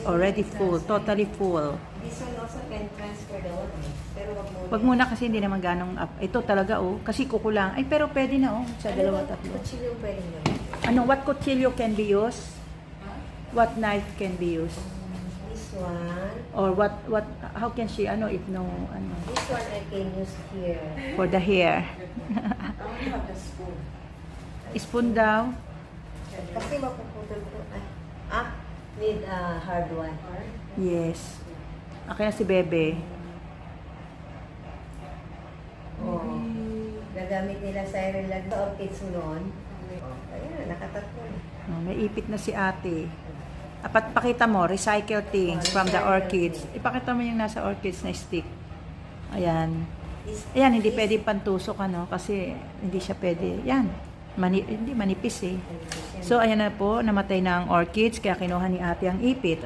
already full, totally full. This one also can transfer the water. Pero Wag muna kasi hindi naman ganong up. Ito talaga kasi kukulang. Ay pero pwede na sa dalawa tatlo. Kutsilyo pwede naman. Ano, what kutsilyo can be used? What knife can be used? This one. Or how can she, if no, This one I can use here. for the hair. I only have the spoon. Spoon daw. Kasi mapuputol ko. Need a hard one. Yes. Akin na si Bebe. Oh. Gagamit nila sa Ireland ba orchids mo noon? Ayan, nakatatlo. May ipit na si ate. Apat pakita mo, recycle things from the orchids. Ipakita mo yung nasa orchids na stick. Ayan. Ayan, hindi pwede pantusok kasi hindi siya pwede. Yan. Hindi manipis eh. So, ayan na po, namatay na ang orchids, kaya kinuha ni ate ang ipit.